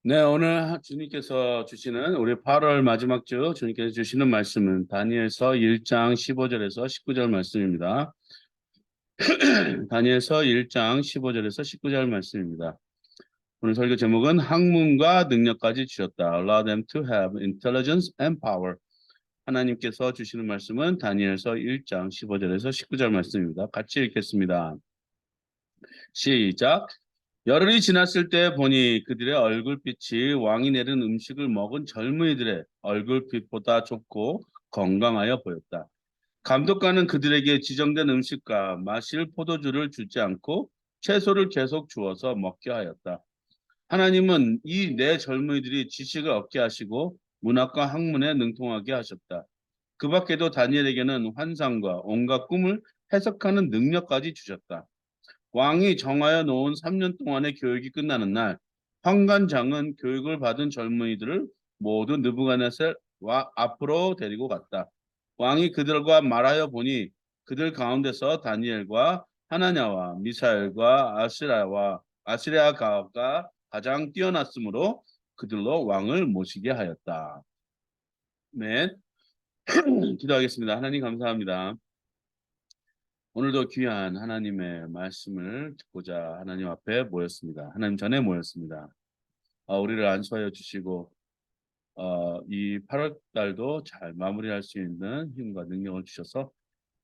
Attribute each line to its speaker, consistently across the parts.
Speaker 1: 네, 오늘 주님께서 주시는 우리 8월 마지막 주 주님께서 주시는 말씀은 다니엘서 1장 15절에서 19절 말씀입니다. 다니엘서 1장 15절에서 19절 말씀입니다. 오늘 설교 제목은 학문과 능력까지 주셨다. Allow them to have intelligence and power. 하나님께서 주시는 말씀은 다니엘서 1장 15절에서 19절 말씀입니다. 같이 읽겠습니다. 시작. 열흘이 지났을 때 보니 그들의 얼굴빛이 왕이 내린 음식을 먹은 젊은이들의 얼굴빛보다 좁고 건강하여 보였다. 감독관은 그들에게 지정된 음식과 마실 포도주를 주지 않고 채소를 계속 주어서 먹게 하였다. 하나님은 이 네 젊은이들이 지식을 얻게 하시고 문학과 학문에 능통하게 하셨다. 그 밖에도 다니엘에게는 환상과 온갖 꿈을 해석하는 능력까지 주셨다. 왕이 정하여 놓은 3년 동안의 교육이 끝나는 날, 환관장은 교육을 받은 젊은이들을 모두 느부갓네살 앞으로 데리고 갔다. 왕이 그들과 말하여 보니 그들 가운데서 다니엘과 하나냐와 미사엘과 아스레아가 가장 뛰어났으므로 그들로 왕을 모시게 하였다. 네, 기도하겠습니다. 하나님 감사합니다. 오늘도 귀한 하나님의 말씀을 듣고자 하나님 앞에 모였습니다. 하나님 전에 모였습니다. 우리를 안수하여 주시고 이 8월 달도 잘 마무리할 수 있는 힘과 능력을 주셔서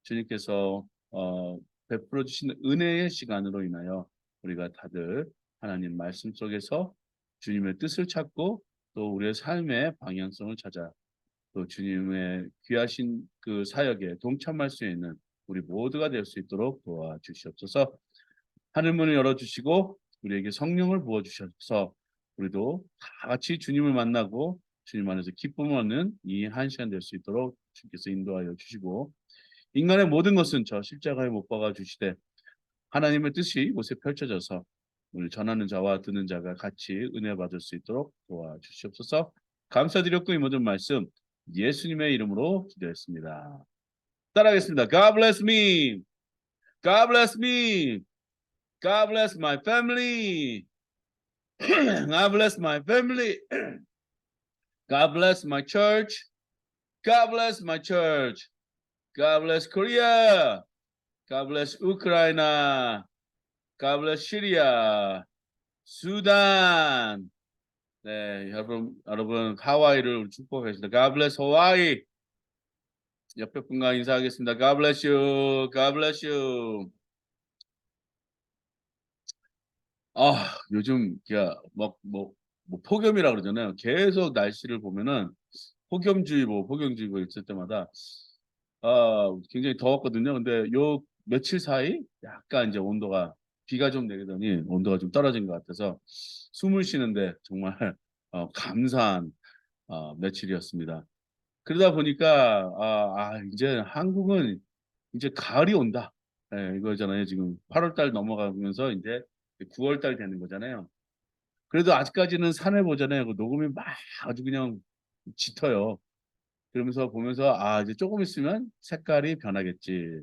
Speaker 1: 주님께서 베풀어 주신 은혜의 시간으로 인하여 우리가 다들 하나님 말씀 속에서 주님의 뜻을 찾고 또 우리의 삶의 방향성을 찾아 또 주님의 귀하신 그 사역에 동참할 수 있는 우리 모두가 될 수 있도록 도와주시옵소서. 하늘문을 열어주시고 우리에게 성령을 부어주셔서 우리도 다 같이 주님을 만나고 주님 안에서 기쁨을 얻는 이 한 시간 될 수 있도록 주께서 인도하여 주시고 인간의 모든 것은 저 십자가에 못 박아 주시되 하나님의 뜻이 이곳에 펼쳐져서 오늘 전하는 자와 듣는 자가 같이 은혜 받을 수 있도록 도와주시옵소서. 감사드렸고 이 모든 말씀 예수님의 이름으로 기도했습니다. 따라하겠습니다. God bless me. God bless me. God bless my family. God bless my family. God bless my church. God bless my church. God bless Korea. God bless Ukraine. God bless Syria. 수단. 네, 여러분 하와이를 축복하겠습니다. God bless Hawaii. 옆에 분과 인사하겠습니다. God bless you. God bless you. 요즘 뭐 폭염이라 그러잖아요. 계속 날씨를 보면은 폭염주의보 있을 때마다 굉장히 더웠거든요. 근데 요 며칠 사이 약간 이제 온도가 비가 좀 내리더니 온도가 좀 떨어진 것 같아서 숨을 쉬는데 정말 감사한 며칠이었습니다. 그러다 보니까 이제 한국은 이제 가을이 온다. 예, 이거잖아요. 지금 8월 달 넘어가면서 이제 9월 달 되는 거잖아요. 그래도 아직까지는 산에 보잖아요. 그 녹음이 막 아주 그냥 짙어요. 그러면서 보면서 이제 조금 있으면 색깔이 변하겠지.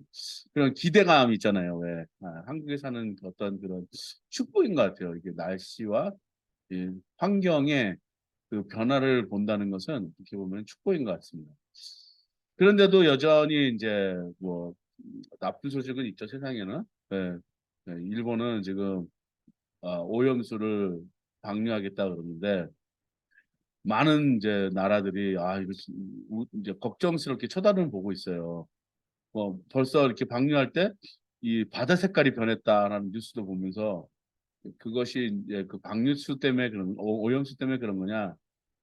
Speaker 1: 그런 기대감 있잖아요. 왜 한국에 사는 어떤 그런 축복인 것 같아요. 이게 날씨와 이 환경의 그 변화를 본다는 것은 어떻게 보면 축복인 것 같습니다. 그런데도 여전히 이제 뭐 나쁜 소식은 있죠, 세상에는. 네, 네, 일본은 지금 오염수를 방류하겠다 그러는데 많은 이제 나라들이 이거 이제 걱정스럽게 쳐다는 보고 있어요. 뭐 벌써 이렇게 방류할 때 이 바다 색깔이 변했다라는 뉴스도 보면서 그것이 이제 그 방류수 때문에 그런 오염수 때문에 그런 거냐?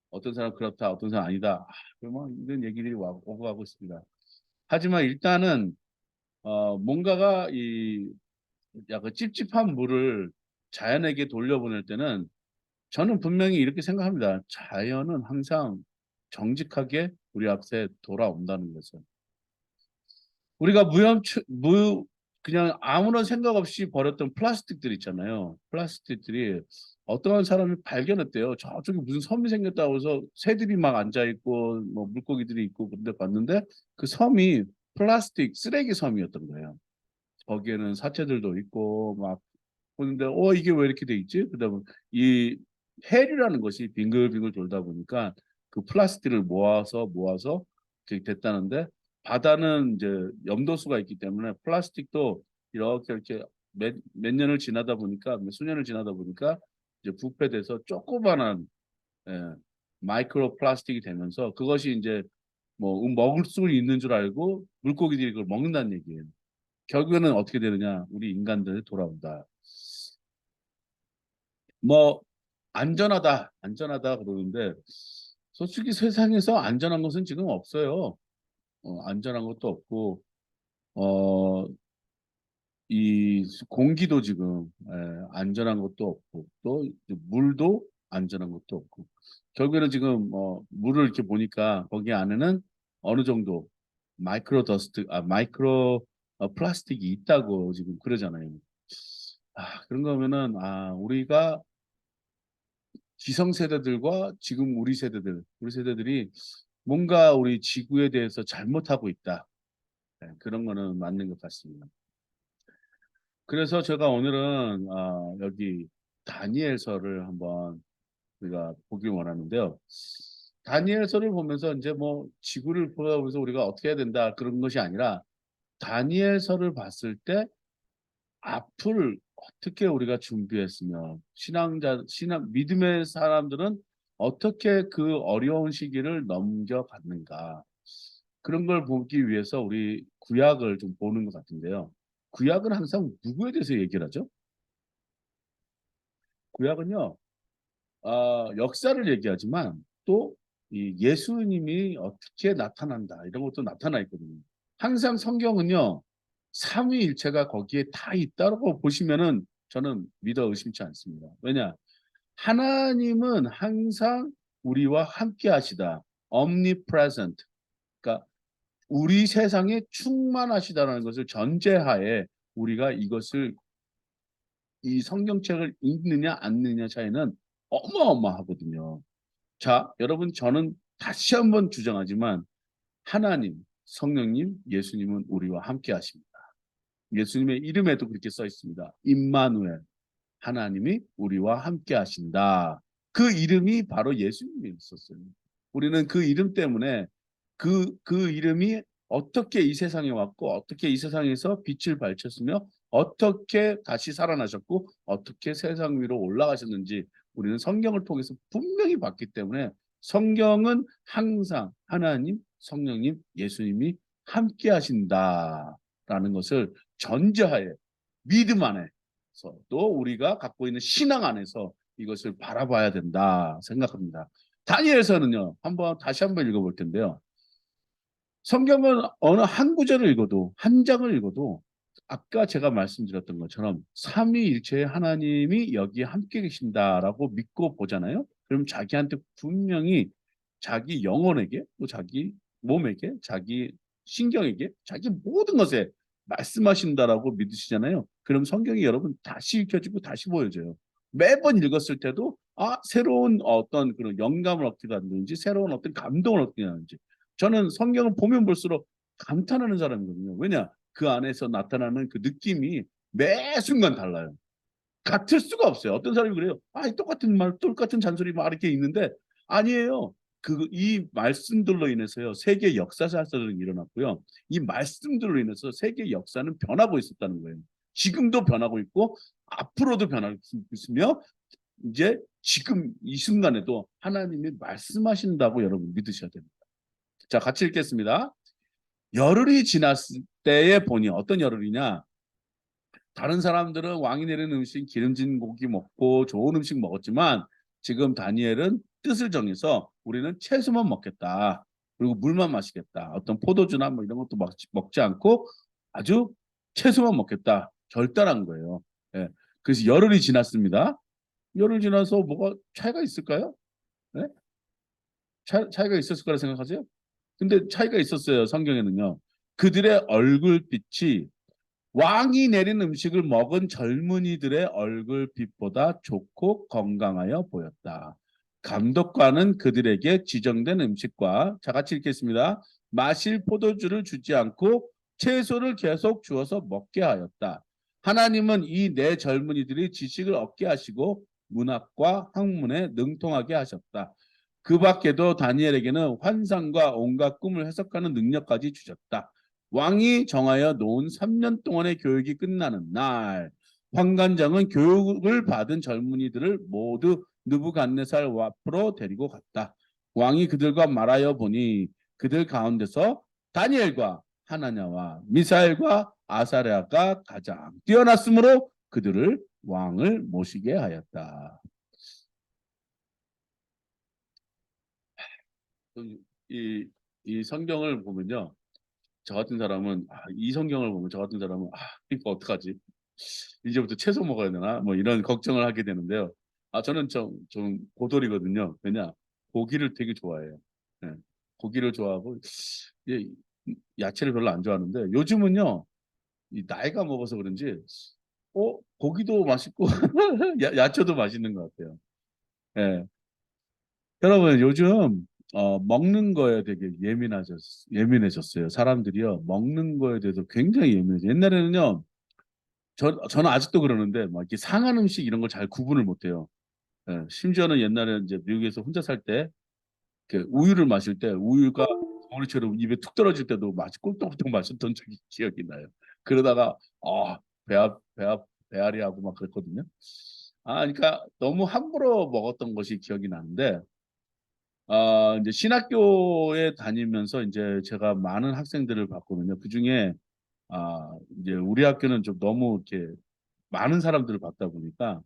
Speaker 1: 어떤 사람 그렇다, 어떤 사람 아니다. 그러면 이런 얘기들이 오고 가고 있습니다. 하지만 일단은 뭔가가 이 약간 찝찝한 물을 자연에게 돌려보낼 때는 저는 분명히 이렇게 생각합니다. 자연은 항상 정직하게 우리 앞에 돌아온다는 것을. 우리가 그냥 아무런 생각 없이 버렸던 플라스틱들 있잖아요. 플라스틱들이 어떠한 사람이 발견했대요. 저쪽에 무슨 섬이 생겼다고 해서 새들이 막 앉아 있고 뭐 물고기들이 있고 근데 봤는데 그 섬이 플라스틱 쓰레기 섬이었던 거예요. 거기에는 사체들도 있고 막 보는데 이게 왜 이렇게 돼 있지? 그다음에 이 헬이라는 것이 빙글빙글 돌다 보니까 그 플라스틱을 모아서 이렇게 됐다는데, 바다는 이제 염도수가 있기 때문에 플라스틱도 이렇게 몇 년을 지나다 보니까, 몇 수년을 지나다 보니까 이제 부패돼서 조그만한, 예, 마이크로 플라스틱이 되면서, 그것이 이제 뭐 먹을 수 있는 줄 알고 물고기들이 그걸 먹는다는 얘기예요. 결국에는 어떻게 되느냐? 우리 인간들 돌아온다. 뭐 안전하다 그러는데, 솔직히 세상에서 안전한 것은 지금 없어요. 안전한 것도 없고, 어, 이 공기도 지금, 안전한 것도 없고, 또 물도 안전한 것도 없고, 결국에는 지금 물을 이렇게 보니까 거기 안에는 어느 정도 마이크로 플라스틱이 있다고 지금 그러잖아요. 그런 거면은, 우리가 기성세대들과 지금 우리 세대들이 뭔가 우리 지구에 대해서 잘못하고 있다. 그런 거는 맞는 것 같습니다. 그래서 제가 오늘은 여기 다니엘서를 한번 우리가 보기 원하는데요. 다니엘서를 보면서 이제 뭐 지구를 보면서 우리가 어떻게 해야 된다 그런 것이 아니라, 다니엘서를 봤을 때 앞을 어떻게 우리가 준비했으면, 믿음의 사람들은 어떻게 그 어려운 시기를 넘겨갔는가, 그런 걸 보기 위해서 우리 구약을 좀 보는 것 같은데요. 구약은 항상 누구에 대해서 얘기를 하죠? 구약은요, 역사를 얘기하지만 또 이 예수님이 어떻게 나타난다 이런 것도 나타나 있거든요. 항상 성경은요, 삼위일체가 거기에 다 있다고 보시면은 저는 믿어 의심치 않습니다. 왜냐? 하나님은 항상 우리와 함께 하시다. omnipresent. 그러니까 우리 세상에 충만하시다라는 것을 전제하에 우리가 이 성경책을 읽느냐 안 읽느냐 차이는 어마어마하거든요. 자, 여러분, 저는 다시 한번 주장하지만 하나님, 성령님, 예수님은 우리와 함께 하십니다. 예수님의 이름에도 그렇게 써 있습니다. 임마누엘, 하나님이 우리와 함께 하신다. 그 이름이 바로 예수님이 있었어요. 우리는 그 이름 때문에, 그 이름이 어떻게 이 세상에 왔고, 어떻게 이 세상에서 빛을 발쳤으며, 어떻게 다시 살아나셨고, 어떻게 세상 위로 올라가셨는지 우리는 성경을 통해서 분명히 봤기 때문에, 성경은 항상 하나님, 성령님, 예수님이 함께 하신다라는 것을 전제하에, 믿음 안에서, 또 우리가 갖고 있는 신앙 안에서 이것을 바라봐야 된다 생각합니다. 다니엘서는요, 다시 한번 읽어볼 텐데요. 성경은 어느 한 구절을 읽어도, 한 장을 읽어도 아까 제가 말씀드렸던 것처럼 삼위일체의 하나님이 여기 함께 계신다라고 믿고 보잖아요. 그럼 자기한테 분명히 자기 영혼에게, 또 자기 몸에게, 자기 신경에게, 자기 모든 것에 말씀하신다라고 믿으시잖아요. 그럼 성경이 여러분 다시 읽혀지고 다시 보여져요. 매번 읽었을 때도 새로운 어떤 그런 영감을 얻게 되는지, 새로운 어떤 감동을 얻게 되는지, 저는 성경을 보면 볼수록 감탄하는 사람이거든요. 왜냐? 그 안에서 나타나는 그 느낌이 매 순간 달라요. 같을 수가 없어요. 어떤 사람이 그래요. 똑같은 말, 똑같은 잔소리 막 이렇게 있는데, 아니에요. 이 말씀들로 인해서요, 세계 역사사들은 일어났고요. 이 말씀들로 인해서 세계 역사는 변하고 있었다는 거예요. 지금도 변하고 있고, 앞으로도 변하고 있으며, 이제 지금 이 순간에도 하나님이 말씀하신다고 여러분 믿으셔야 됩니다. 자, 같이 읽겠습니다. 열흘이 지났을 때에 보니, 어떤 열흘이냐? 다른 사람들은 왕이 내리는 음식, 기름진 고기 먹고 좋은 음식 먹었지만, 지금 다니엘은 뜻을 정해서 우리는 채소만 먹겠다. 그리고 물만 마시겠다. 어떤 포도주나 뭐 이런 것도 먹지 않고 아주 채소만 먹겠다. 결단한 거예요. 예. 그래서 열흘이 지났습니다. 열흘 지나서 뭐가 차이가 있을까요? 네? 차이가 있었을 거라 생각하세요? 근데 차이가 있었어요. 성경에는요. 그들의 얼굴빛이 왕이 내린 음식을 먹은 젊은이들의 얼굴빛보다 좋고 건강하여 보였다. 감독관은 그들에게 지정된 음식과, 자 같이 읽겠습니다. 마실 포도주를 주지 않고 채소를 계속 주어서 먹게 하였다. 하나님은 이 네 젊은이들이 지식을 얻게 하시고 문학과 학문에 능통하게 하셨다. 그 밖에도 다니엘에게는 환상과 온갖 꿈을 해석하는 능력까지 주셨다. 왕이 정하여 놓은 3년 동안의 교육이 끝나는 날, 환관장은 교육을 받은 젊은이들을 모두 느부갓네살 앞으로 데리고 갔다. 왕이 그들과 말하여 보니 그들 가운데서 다니엘과 하나냐와 미사엘과 아사랴가 가장 뛰어났으므로 그들을 왕을 모시게 하였다. 이, 이 성경을 보면요. 저 같은 사람은 이 성경을 보면 저 같은 사람은 이거 어떡하지? 이제부터 채소 먹어야 되나? 뭐 이런 걱정을 하게 되는데요. 저는 좀 고돌이거든요. 왜냐? 고기를 되게 좋아해요. 예, 고기를 좋아하고 예, 야채를 별로 안 좋아하는데 요즘은요. 이 나이가 먹어서 그런지 고기도 맛있고 야채도 맛있는 것 같아요. 예. 여러분 요즘 먹는 거에 되게 예민해졌어요. 사람들이요. 먹는 거에 대해서 굉장히 예민해요. 옛날에는요. 저는 아직도 그러는데 막 이렇게 상한 음식 이런 걸 잘 구분을 못해요. 예, 심지어는 옛날에 이제 미국에서 혼자 살 때 우유를 마실 때 우유가 거울처럼 입에 툭 떨어질 때도 맛이 꿀떡꿀떡 마셨던 적이 기억이 나요. 그러다가 배알이 하고 막 그랬거든요. 그러니까 너무 함부로 먹었던 것이 기억이 나는데 이제 신학교에 다니면서 이제 제가 많은 학생들을 봤거든요. 그중에 이제 우리 학교는 좀 너무 이렇게 많은 사람들을 봤다 보니까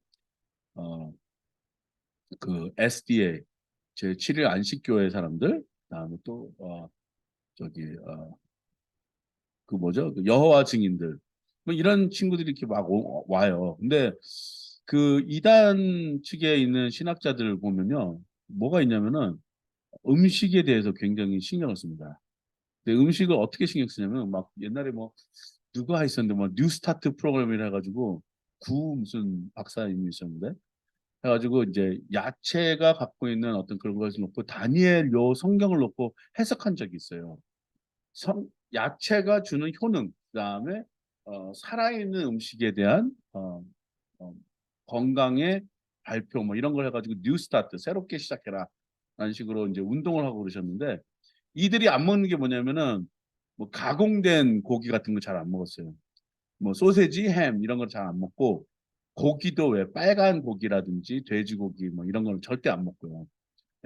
Speaker 1: 어, 그 SDA 제 7일 안식교회 사람들 그다음에 또 저기 그 뭐죠? 그 여호와 증인들 뭐 이런 친구들이 이렇게 막 와요. 근데 그 이단 측에 있는 신학자들 보면요. 뭐가 있냐면은 음식에 대해서 굉장히 신경을 씁니다. 근데 음식을 어떻게 신경 쓰냐면 막 옛날에 뭐 누가 있었는데 뭐 뉴스타트 프로그램이라 해가지고 구 무슨 박사님이 있었는데 해가지고 이제 야채가 갖고 있는 어떤 그런 것을 놓고 다니엘 요 성경을 놓고 해석한 적이 있어요. 야채가 주는 효능, 그다음에 살아있는 음식에 대한 어, 건강의 발표 뭐 이런 걸 해가지고 뉴스타트 새롭게 시작해라 라는 식으로 이제 운동을 하고 그러셨는데 이들이 안 먹는 게 뭐냐면은 뭐 가공된 고기 같은 거 잘 안 먹었어요. 뭐 소세지, 햄 이런 걸 잘 안 먹고 고기도 왜 빨간 고기라든지 돼지고기 뭐 이런 걸 절대 안 먹고요.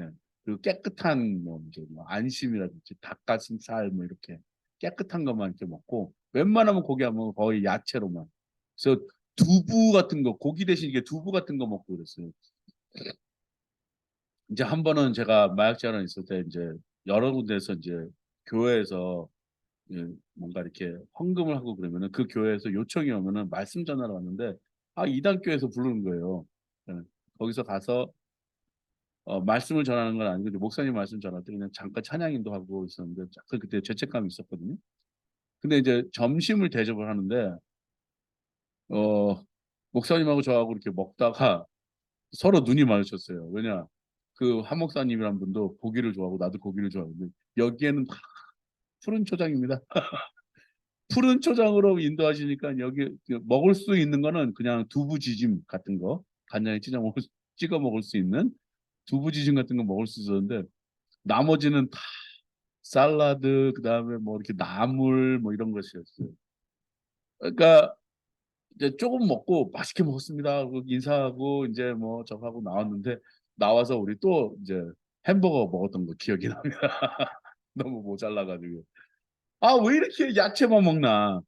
Speaker 1: 예. 그리고 깨끗한 뭐 이제 뭐 안심이라든지 닭가슴살 뭐 이렇게 깨끗한 것만 이렇게 먹고 웬만하면 고기 안 먹고 거의 야채로만. 그래서 두부 같은 거 고기 대신 이게 두부 같은 거 먹고 그랬어요. 이제 한 번은 제가 마약 제한에 있을 때 이제 여러 군데에서 이제 교회에서 뭔가 이렇게 헌금을 하고 그러면은 그 교회에서 요청이 오면은 말씀 전하러 왔는데 이단 교회에서 부르는 거예요. 예. 거기서 가서 말씀을 전하는 건 아니고 이제 목사님 말씀 전할 때 그냥 잠깐 찬양 인도하고 있었는데 약간 그때 죄책감이 있었거든요. 근데 이제 점심을 대접을 하는데 어 목사님하고 저하고 이렇게 먹다가 서로 눈이 마주쳤어요. 왜냐 그 한 목사님이란 분도 고기를 좋아하고 나도 고기를 좋아하는데 여기에는 다 푸른 초장입니다. 푸른 초장으로 인도하시니까 여기 먹을 수 있는 거는 그냥 두부지짐 같은 거 간장에 찍어 먹을 수 있는 두부지짐 같은 거 먹을 수 있었는데 나머지는 다 샐러드 그다음에 뭐 이렇게 나물 뭐 이런 것이었어요. 그러니까 이제 조금 먹고 맛있게 먹었습니다. 하고 인사하고 이제 뭐 저하고 나왔는데 나와서 우리 또 이제 햄버거 먹었던 거 기억이 납니다. 너무 모자라가지고 왜 이렇게 야채만 먹나?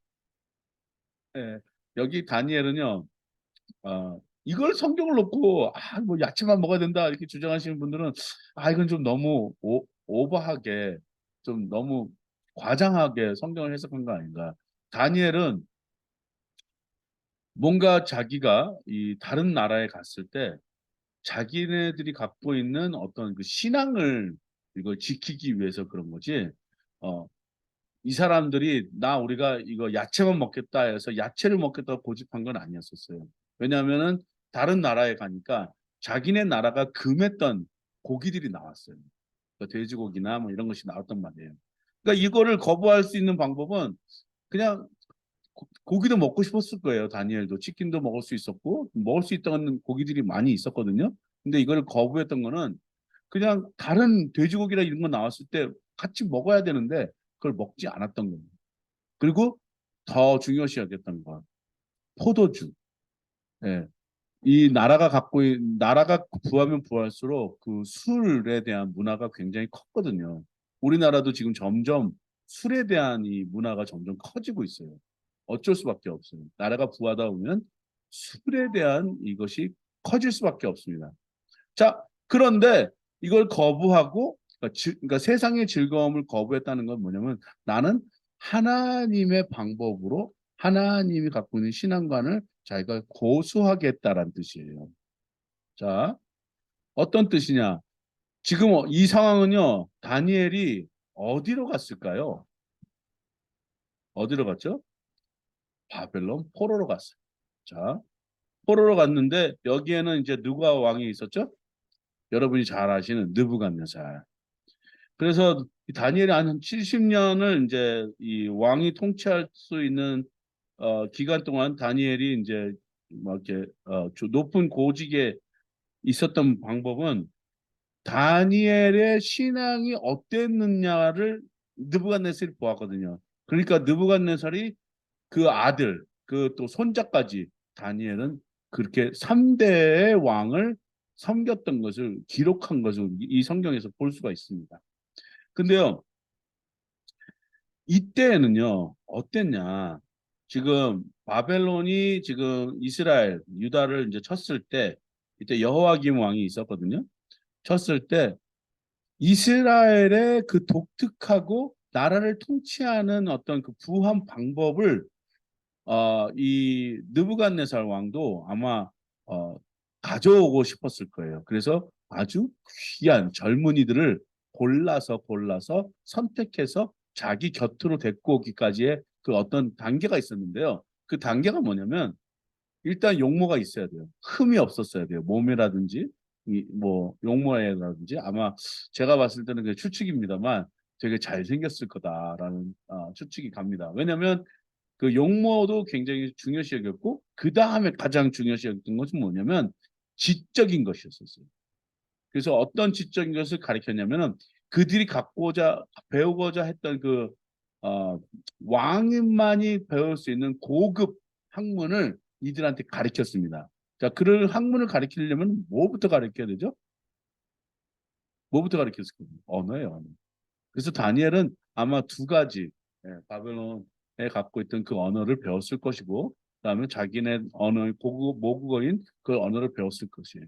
Speaker 1: 예. 여기 다니엘은요. 이걸 성경을 놓고 뭐 야채만 먹어야 된다 이렇게 주장하시는 분들은 이건 좀 너무 오버하게 좀 너무 과장하게 성경을 해석한 거 아닌가. 다니엘은 뭔가 자기가 이 다른 나라에 갔을 때 자기네들이 갖고 있는 어떤 그 신앙을 이걸 지키기 위해서 그런 거지. 어, 이 사람들이 우리가 이거 야채만 먹겠다 해서 야채를 먹겠다고 고집한 건 아니었었어요. 왜냐하면은 다른 나라에 가니까 자기네 나라가 금했던 고기들이 나왔어요. 그러니까 돼지고기나 뭐 이런 것이 나왔단 말이에요. 그러니까 이거를 거부할 수 있는 방법은 그냥 고기도 먹고 싶었을 거예요. 다니엘도 치킨도 먹을 수 있었고 먹을 수 있던 고기들이 많이 있었거든요. 근데 이걸 거부했던 거는 그냥 다른 돼지고기나 이런 거 나왔을 때 같이 먹어야 되는데 그걸 먹지 않았던 거예요. 그리고 더 중요시 여겼던 건 포도주. 예. 이 나라가 부하면 부할수록 그 술에 대한 문화가 굉장히 컸거든요. 우리나라도 지금 점점 술에 대한 이 문화가 점점 커지고 있어요. 어쩔 수밖에 없어요. 나라가 부하다 보면 술에 대한 이것이 커질 수밖에 없습니다. 자, 그런데 이걸 거부하고 그러니까 세상의 즐거움을 거부했다는 건 뭐냐면 나는 하나님의 방법으로 하나님이 갖고 있는 신앙관을 자기가 고수하겠다라는 뜻이에요. 자, 어떤 뜻이냐? 지금 이 상황은요, 다니엘이 어디로 갔을까요? 어디로 갔죠? 바벨론 포로로 갔어요. 자, 포로로 갔는데 여기에는 이제 누가 왕이 있었죠? 여러분이 잘 아시는 느부갓네살. 그래서 다니엘이 한 70년을 이제 이 왕이 통치할 수 있는 기간 동안 다니엘이 이제 막 이렇게 높은 고직에 있었던 방법은 다니엘의 신앙이 어땠느냐를 느부갓네살이 보았거든요. 그러니까 느부갓네살이 그 아들, 그 또 손자까지 다니엘은 그렇게 3대의 왕을 섬겼던 것을 기록한 것을 이 성경에서 볼 수가 있습니다. 근데요, 이때는요, 어땠냐? 지금 바벨론이 지금 이스라엘, 유다를 이제 쳤을 때, 이때 여호와김 왕이 있었거든요. 쳤을 때 이스라엘의 그 독특하고 나라를 통치하는 어떤 그 부한 방법을 이 느부갓네살 왕도 아마 어, 가져오고 싶었을 거예요. 그래서 아주 귀한 젊은이들을 골라서 선택해서 자기 곁으로 데리고 오기까지의 그 어떤 단계가 있었는데요. 그 단계가 뭐냐면 일단 용모가 있어야 돼요. 흠이 없었어야 돼요. 몸이라든지 뭐 용모라든지 아마 제가 봤을 때는 그 추측입니다만 되게 잘생겼을 거다라는 추측이 갑니다. 왜냐하면 그 용모도 굉장히 중요시 여겼고 그 다음에 가장 중요시 여겼던 것은 뭐냐면 지적인 것이었어요. 그래서 어떤 지적인 것을 가리켰냐면은 그들이 갖고자 배우고자 했던 그 어, 왕만이 배울 수 있는 고급 학문을 이들한테 가르쳤습니다. 자, 그를 학문을 가르치려면 뭐부터 가르쳐야 되죠? 뭐부터 가르쳤을까요? 언어예요, 언어. 그래서 다니엘은 아마 두 가지 바벨론에 갖고 있던 그 언어를 배웠을 것이고 그다음에 자기네 언어 모국어인 그 언어를 배웠을 것이에요.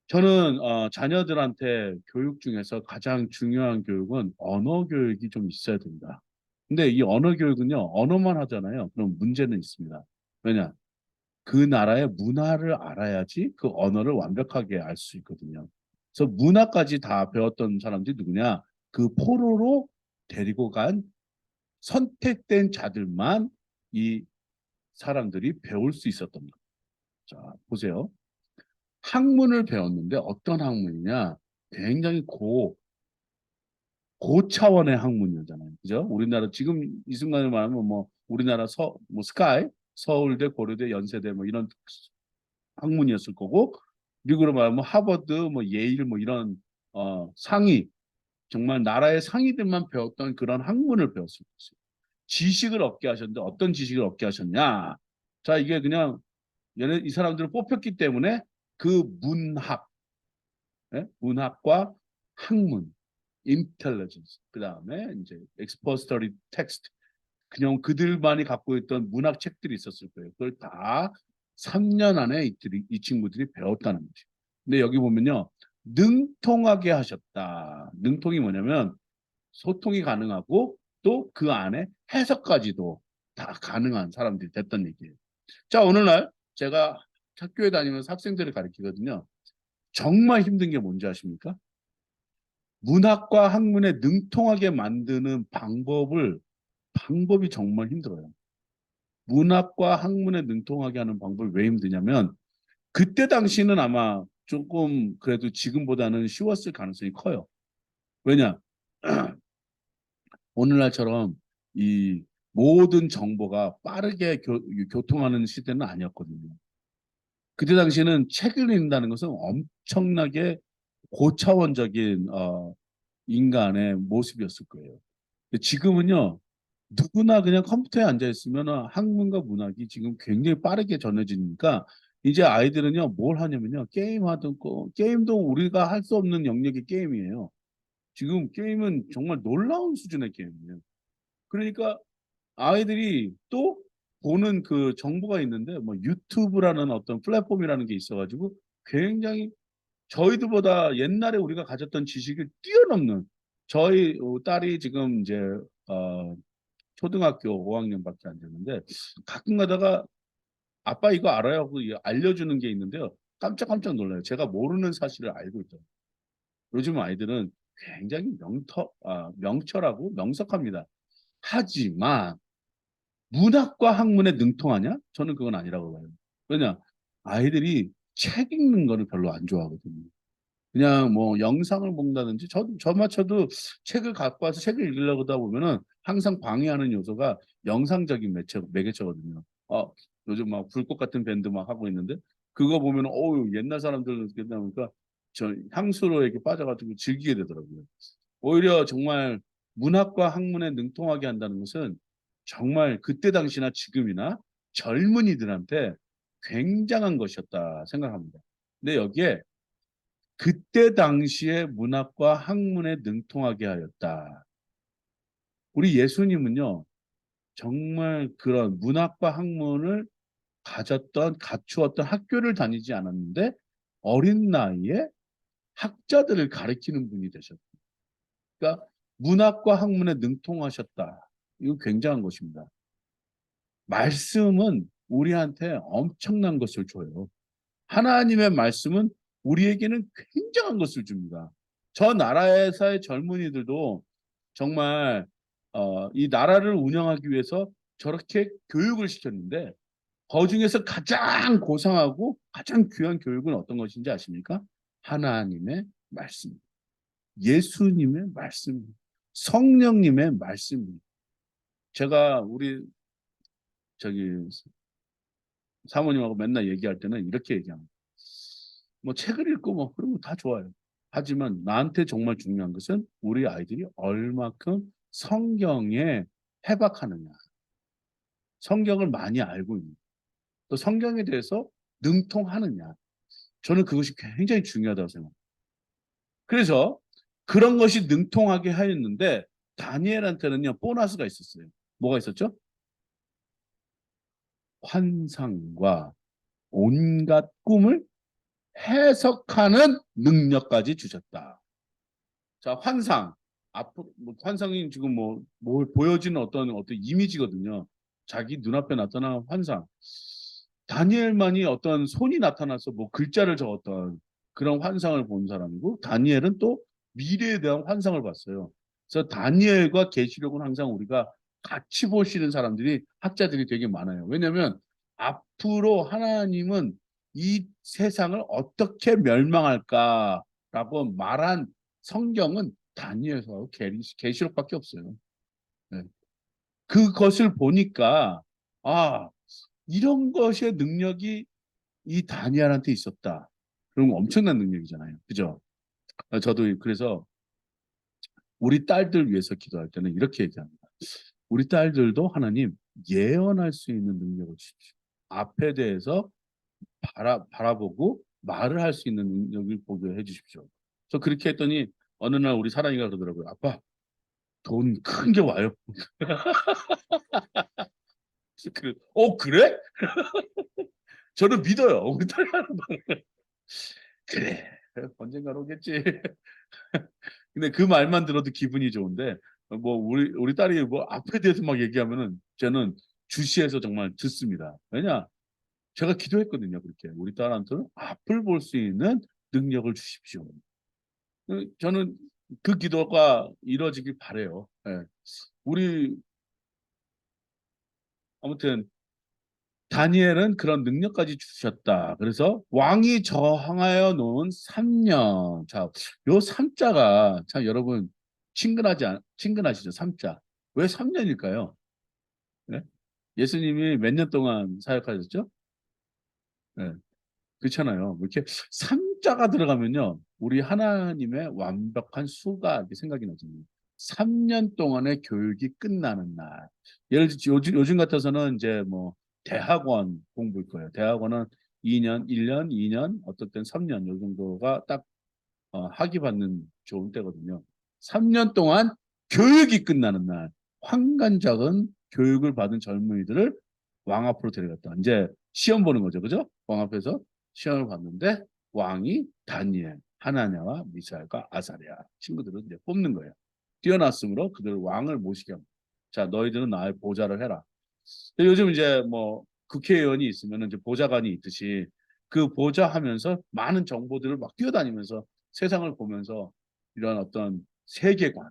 Speaker 1: 저는 자녀들한테 교육 중에서 가장 중요한 교육은 언어 교육이 좀 있어야 된다. 근데 이 언어 교육은요, 언어만 하잖아요. 그럼 문제는 있습니다. 왜냐? 그 나라의 문화를 알아야지 그 언어를 완벽하게 알 수 있거든요. 그래서 문화까지 다 배웠던 사람들이 누구냐? 그 포로로 데리고 간 선택된 자들만 이 사람들이 배울 수 있었던 거예요. 자, 보세요. 학문을 배웠는데 어떤 학문이냐? 굉장히 고차원의 학문이잖아요. 그죠? 우리나라 지금 이 순간에 말하면 뭐 우리나라 뭐 스카이, 서울대, 고려대, 연세대 뭐 이런 학문이었을 거고 미국으로 말하면 하버드, 뭐 예일 뭐 이런 상위 정말 나라의 상위들만 배웠던 그런 학문을 배웠을 것이에요. 지식을 얻게 하셨는데 어떤 지식을 얻게 하셨냐? 자, 이게 그냥 이 사람들을 뽑혔기 때문에 그 문학과 학문, 인텔리전스, 그 다음에 이제 expository text, 그냥 그들만이 갖고 있던 문학 책들이 있었을 거예요. 그걸 다 3년 안에 이 친구들이 배웠다는 거죠. 근데 여기 보면요, 능통하게 하셨다. 능통이 뭐냐면 소통이 가능하고 또 그 안에 해석까지도 다 가능한 사람들이 됐던 얘기예요. 자, 오늘날 제가 학교에 다니면서 학생들을 가르치거든요. 정말 힘든 게 뭔지 아십니까? 문학과 학문에 능통하게 만드는 방법이 정말 힘들어요. 문학과 학문에 능통하게 하는 방법이 왜 힘드냐면 그때 당시는 아마 조금 그래도 지금보다는 쉬웠을 가능성이 커요. 왜냐? 오늘날처럼 이 모든 정보가 빠르게 교통하는 시대는 아니었거든요. 그때 당시에는 책을 읽는다는 것은 엄청나게 고차원적인 인간의 모습이었을 거예요. 근데 지금은요, 누구나 그냥 컴퓨터에 앉아 있으면 학문과 문학이 지금 굉장히 빠르게 전해지니까 이제 아이들은요, 뭘 하냐면요, 게임 하던 거, 게임도 우리가 할 수 없는 영역의 게임이에요. 지금 게임은 정말 놀라운 수준의 게임이에요. 그러니까 아이들이 또 보는 그 정보가 있는데 뭐 유튜브라는 어떤 플랫폼이라는 게 있어가지고 굉장히 저희들보다 옛날에 우리가 가졌던 지식을 뛰어넘는 저희 딸이 지금 이제 어, 초등학교 5학년밖에 안 됐는데 가끔 가다가 아빠 이거 알아요? 하고 알려주는 게 있는데요. 깜짝깜짝 놀라요. 제가 모르는 사실을 알고 있다. 요즘 아이들은 굉장히 명철하고 명석합니다. 하지만 문학과 학문에 능통하냐? 저는 그건 아니라고 봐요. 왜냐? 아이들이 책 읽는 거를 별로 안 좋아하거든요. 그냥 뭐 영상을 본다든지 저마저도 책을 갖고 와서 책을 읽으려고 하다 보면은 항상 방해하는 요소가 영상적인 매개체거든요. 요즘 막 불꽃 같은 밴드 막 하고 있는데 그거 보면 어우 옛날 사람들은 그러다 보니까 저 향수로 이렇게 빠져가지고 즐기게 되더라고요. 오히려 정말 문학과 학문에 능통하게 한다는 것은 정말 그때 당시나 지금이나 젊은이들한테 굉장한 것이었다 생각합니다. 근데 여기에 그때 당시에 문학과 학문에 능통하게 하였다. 우리 예수님은요, 정말 그런 문학과 학문을 갖추었던 학교를 다니지 않았는데 어린 나이에 학자들을 가리키는 분이 되셨다. 그러니까 문학과 학문에 능통하셨다. 이거 굉장한 것입니다. 말씀은 우리한테 엄청난 것을 줘요. 하나님의 말씀은 우리에게는 굉장한 것을 줍니다. 저 나라에서의 젊은이들도 정말 이 나라를 운영하기 위해서 저렇게 교육을 시켰는데 그 중에서 가장 고상하고 가장 귀한 교육은 어떤 것인지 아십니까? 하나님의 말씀, 예수님의 말씀, 성령님의 말씀. 제가 우리 저기 사모님하고 맨날 얘기할 때는 이렇게 얘기합니다. 뭐 책을 읽고 뭐 그런 거 다 좋아요. 하지만 나한테 정말 중요한 것은 우리 아이들이 얼마큼 성경에 해박하느냐. 성경을 많이 알고 있는. 또 성경에 대해서 능통하느냐. 저는 그것이 굉장히 중요하다고 생각합니다. 그래서 그런 것이 능통하게 하였는데 다니엘한테는요. 보너스가 있었어요. 뭐가 있었죠? 환상과 온갖 꿈을 해석하는 능력까지 주셨다. 자, 환상. 앞으로 뭐 환상이 지금 뭘 보여지는 어떤 이미지거든요. 자기 눈앞에 나타난 환상. 다니엘만이 어떤 손이 나타나서 뭐 글자를 적었던 그런 환상을 본 사람이고 다니엘은 또 미래에 대한 환상을 봤어요. 그래서 다니엘과 계시록은 항상 우리가 같이 보시는 사람들이 학자들이 되게 많아요. 왜냐하면 앞으로 하나님은 이 세상을 어떻게 멸망할까라고 말한 성경은 다니엘서하고 계시록밖에 없어요. 네. 그것을 보니까 이런 것의 능력이 이 다니엘한테 있었다. 그럼 엄청난 능력이잖아요. 그죠? 저도 그래서 우리 딸들 위해서 기도할 때는 이렇게 얘기합니다. 우리 딸들도 하나님 예언할 수 있는 능력을 주십시오. 앞에 대해서 바라보고 말을 할 수 있는 능력을 보게 해주십시오. 저 그렇게 했더니 어느 날 우리 사랑이가 그러더라고요. 아빠 돈 큰 게 와요. 그래? 저는 믿어요. 우리 딸이 하는 말을. 그래. 언젠간 오겠지. 근데 그 말만 들어도 기분이 좋은데 뭐 우리 딸이 뭐 앞에 대해서 막 얘기하면은 저는 주시해서 정말 듣습니다. 왜냐? 제가 기도했거든요. 그렇게 우리 딸한테는 앞을 볼 수 있는 능력을 주십시오. 저는 그 기도가 이루어지길 바래요. 예. 우리 아무튼 다니엘은 그런 능력까지 주셨다. 그래서 왕이 저항하여 놓은 3년. 자, 요 3자가 참 여러분 친근하시죠? 3자. 왜 3년일까요? 예? 예수님이 몇 년 동안 사역하셨죠? 예. 그렇잖아요. 뭐 이렇게 삼자가 들어가면요, 우리 하나님의 완벽한 수가 이렇게 생각이 나죠. 3년 동안의 교육이 끝나는 날. 예를 들어 요즘 같아서는 이제 뭐 대학원 공부일 거예요. 대학원은 2년, 1년, 2년, 어떨 땐 3년 요 정도가 딱 학위 받는 좋은 때거든요. 3년 동안 교육이 끝나는 날, 환관적인 교육을 받은 젊은이들을 왕 앞으로 데려갔다. 이제 시험 보는 거죠, 그죠? 왕 앞에서 시험을 봤는데 왕이 다니엘, 하나냐와 미사엘과 아사랴 친구들을 이제 뽑는 거예요. 뛰어났으므로 그들 왕을 모시게 합니다. 자, 너희들은 나의 보좌를 해라. 요즘 이제 뭐 국회의원이 있으면 이제 보좌관이 있듯이 그 보좌 하면서 많은 정보들을 막 뛰어다니면서 세상을 보면서 이런 어떤 세계관,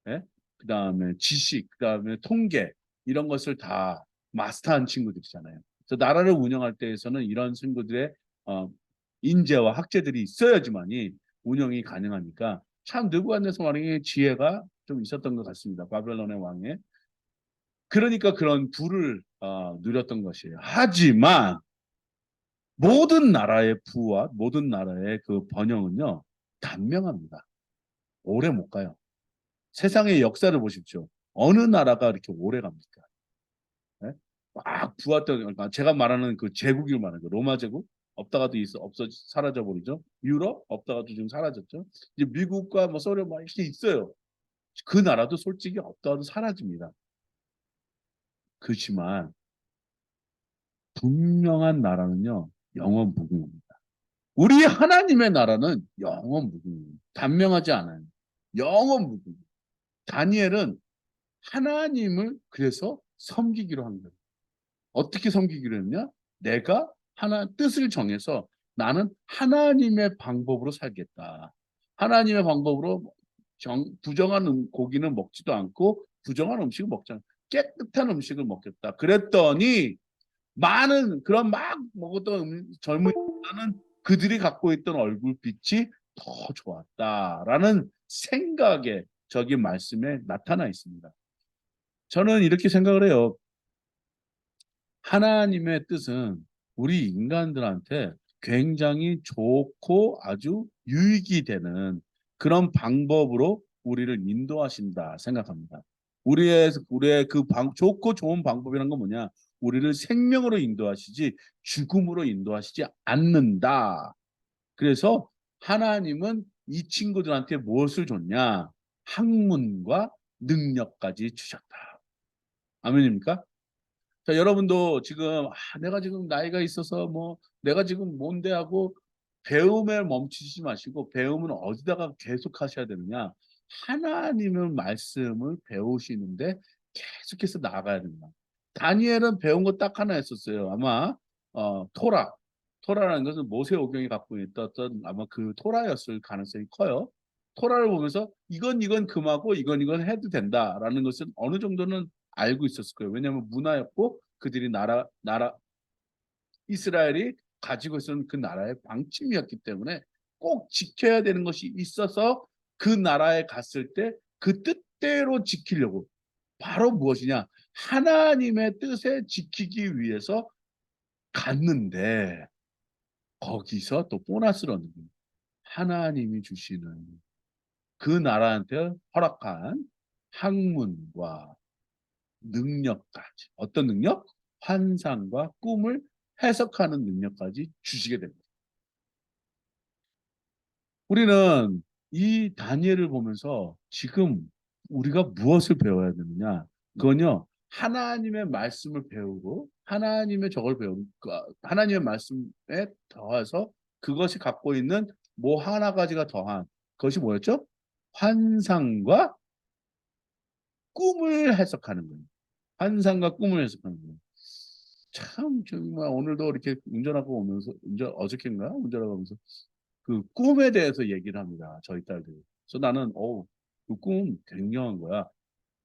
Speaker 1: 예? 그다음에 지식, 그다음에 통계 이런 것을 다 마스터한 친구들이잖아요. 그래서 나라를 운영할 때에서는 이런 친구들의 어, 인재와 학재들이 있어야지만이 운영이 가능하니까 참 느부갓네살 왕의 지혜가 좀 있었던 것 같습니다. 바벨론의 왕에. 그러니까 그런 부를 누렸던 것이에요. 하지만 모든 나라의 부와 모든 나라의 그 번영은요 단명합니다. 오래 못 가요. 세상의 역사를 보십시오. 어느 나라가 이렇게 오래 갑니까? 예? 막 부왔던 그러니까 제가 말하는 그 제국을 말하는 거 로마 제국 없다가도 있어 없어 사라져 버리죠. 유럽 없다가도 지금 사라졌죠. 이제 미국과 뭐 소련 막 이렇게 있어요. 그 나라도 솔직히 없다가도 사라집니다. 그렇지만 분명한 나라는요 영원 무궁입니다. 우리 하나님의 나라는 영원 무궁입니다. 단명하지 않아요. 영원 무궁. 다니엘은 하나님을 그래서 섬기기로 한 거예요. 어떻게 섬기기로 했냐? 내가 하나 뜻을 정해서 나는 하나님의 방법으로 살겠다. 하나님의 방법으로 부정한 고기는 먹지도 않고 부정한 음식을 먹지 않고 깨끗한 음식을 먹겠다. 그랬더니 많은 그런 막 먹었던 젊은이들은 그들이 갖고 있던 얼굴빛이 더 좋았다라는 생각에 저기 말씀에 나타나 있습니다. 저는 이렇게 생각을 해요. 하나님의 뜻은 우리 인간들한테 굉장히 좋고 아주 유익이 되는 그런 방법으로 우리를 인도하신다 생각합니다. 우리의 그 좋고 좋은 방법이란 건 뭐냐? 우리를 생명으로 인도하시지 죽음으로 인도하시지 않는다. 그래서 하나님은 이 친구들한테 무엇을 줬냐? 학문과 능력까지 주셨다. 아멘입니까? 자, 여러분도 지금 내가 지금 나이가 있어서 뭐 내가 지금 뭔데 하고 배움에 멈추지 마시고 배움은 어디다가 계속 하셔야 되느냐? 하나님의 말씀을 배우시는데 계속해서 나아가야 됩니다. 다니엘은 배운 거 딱 하나 했었어요. 아마 토라. 토라라는 것은 모세오경이 갖고 있던 아마 그 토라였을 가능성이 커요. 토라를 보면서 이건 금하고 이건 해도 된다라는 것은 어느 정도는 알고 있었을 거예요. 왜냐하면 문화였고 그들이 나라 이스라엘이 가지고 있었던 그 나라의 방침이었기 때문에 꼭 지켜야 되는 것이 있어서 그 나라에 갔을 때 그 뜻대로 지키려고 바로 무엇이냐? 하나님의 뜻에 지키기 위해서 갔는데 거기서 또 보너스를 얻는 거예요. 하나님이 주시는 그 나라한테 허락한 학문과 능력까지 어떤 능력? 환상과 꿈을 해석하는 능력까지 주시게 됩니다. 우리는 이 다니엘을 보면서 지금 우리가 무엇을 배워야 되느냐? 그건요. 하나님의 말씀을 배우고 하나님의 저걸 배우고 하나님의 말씀에 더해서 그것이 갖고 있는 뭐 하나 가지가 더한 그것이 뭐였죠? 환상과 꿈을 해석하는 거예요. 환상과 꿈을 해석하는 거예요. 참 정말 오늘도 이렇게 운전하고 오면서 어저께인가 운전하고 오면서 그 꿈에 대해서 얘기를 합니다. 저희 딸들이. 그래서 나는 그꿈 굉장한 거야.